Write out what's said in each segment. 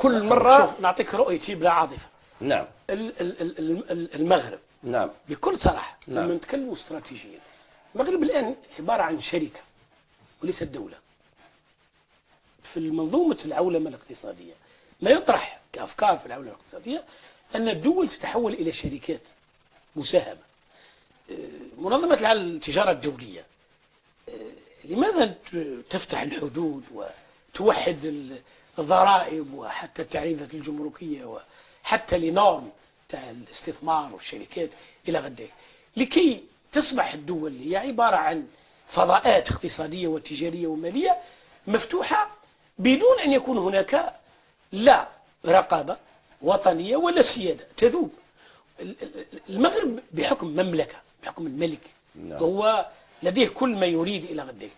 كل مرة. شوف نعطيك رؤيتي بلا عاطفة. نعم. المغرب نعم. بكل صراحة نعم. لما نتكلموا استراتيجيا، المغرب الآن عبارة عن شركة وليست دولة في المنظومة العولمة الاقتصادية. ما يطرح كأفكار في العولمة الاقتصادية أن الدول تتحول إلى شركات مساهمة. منظمة التجارة الدولية لماذا تفتح الحدود وتوحد الضرائب وحتى التعريفات الجمركية وحتى لنورم تاع الاستثمار والشركات إلى غير، لكي تصبح الدول هي عبارة عن فضاءات اقتصادية وتجارية ومالية مفتوحة بدون أن يكون هناك لا رقابة وطنية ولا سيادة تذوب. المغرب بحكم مملكة، بحكم الملك، وهو لديه كل ما يريد إلى غير،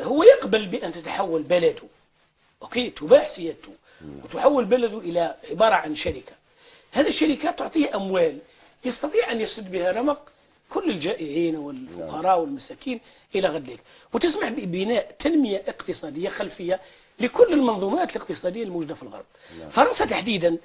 هو يقبل بأن تتحول بلده، أوكي، تباح سيادته وتحول بلده إلى عبارة عن شركة. هذه الشركات تعطيه أموال يستطيع أن يسد بها رمق كل الجائعين والفقراء والمساكين إلى غير ذلك، وتسمح ببناء تنمية اقتصادية خلفية لكل المنظومات الاقتصادية الموجودة في الغرب. فرنسا تحديدا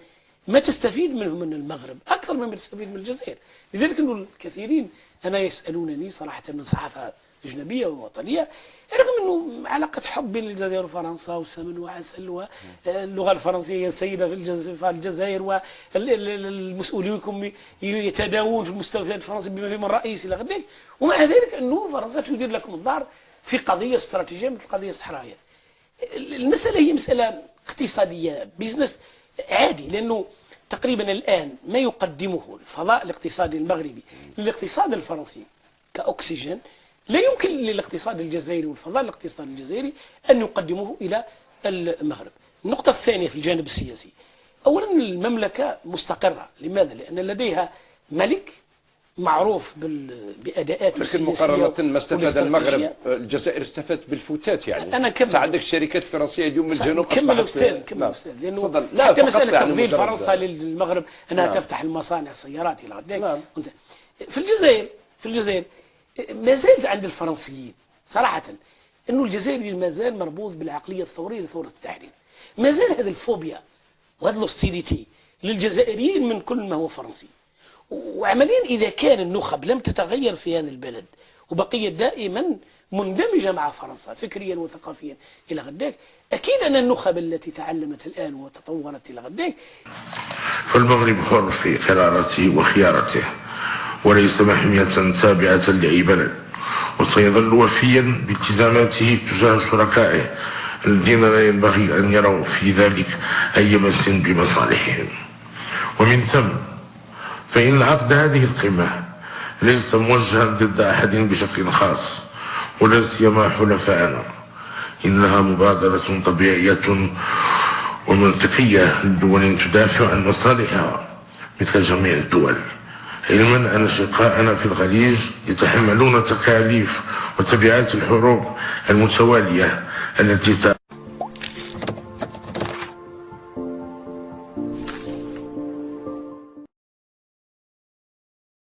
ما تستفيد منه من المغرب أكثر مما تستفيد من الجزائر. لذلك أنه الكثيرين أنا يسألونني صراحة من صحافة أجنبية ووطنية، رغم أنه علاقة حب بين الجزائر وفرنسا وسمن وعسل واللغة الفرنسية سيدة في الجزائر والمسؤولين يتداوون في المستوى الفرنسي بما فيهم الرئيس إلى غير، ومع ذلك أنه فرنسا تدير لكم الظهر في قضية استراتيجية مثل القضية الصحراوية. المسألة هي مسألة اقتصادية بيزنس عادي، لأنه تقريبا الآن ما يقدمه الفضاء الاقتصادي المغربي للاقتصاد الفرنسي كأكسجين لا يمكن للاقتصاد الجزائري والفضاء الاقتصادي الجزائري أن يقدموه إلى المغرب. النقطة الثانية في الجانب السياسي، أولا المملكة مستقرة. لماذا؟ لأن لديها ملك معروف بأداءاته السياسية. لكن مقارنة ما استفاد المغرب، الجزائر استفادت بالفتات. يعني أنا أنت عندك شركات فرنسية اليوم من الجنوب أصبحت. كمل أستاذ، كمل أستاذ، لأنه حتى مسألة تفضيل فرنسا للمغرب أنها تفتح المصانع السيارات إلى غير. في الجزائر ما زال عند الفرنسيين صراحة أنه الجزائري ما زال مربوط بالعقلية الثورية لثورة التحرير. ما زال هذه الفوبيا وهذا الهوستيليتي للجزائريين من كل ما هو فرنسي. وعمليا إذا كان النخب لم تتغير في هذا البلد وبقيت دائما مندمجة مع فرنسا فكريا وثقافيا إلى غير، أكيد أن النخب التي تعلمت الآن وتطورت إلى غير. فالمغرب حر في قرارته وخيارته وليس محمية تابعة لأي بلد، وسيظل وفيا بالتزاماته تجاه شركائه الذين لا ينبغي أن يروا في ذلك أي مس بمصالحهم. ومن ثم فإن عقد هذه القمة ليس موجها ضد أحد بشكل خاص ولا سيما حلفائنا، إنها مبادرة طبيعية ومنطقية لدول تدافع عن مصالحها مثل جميع الدول، علما أن أشقاءنا في الخليج يتحملون تكاليف وتبعات الحروب المتوالية التي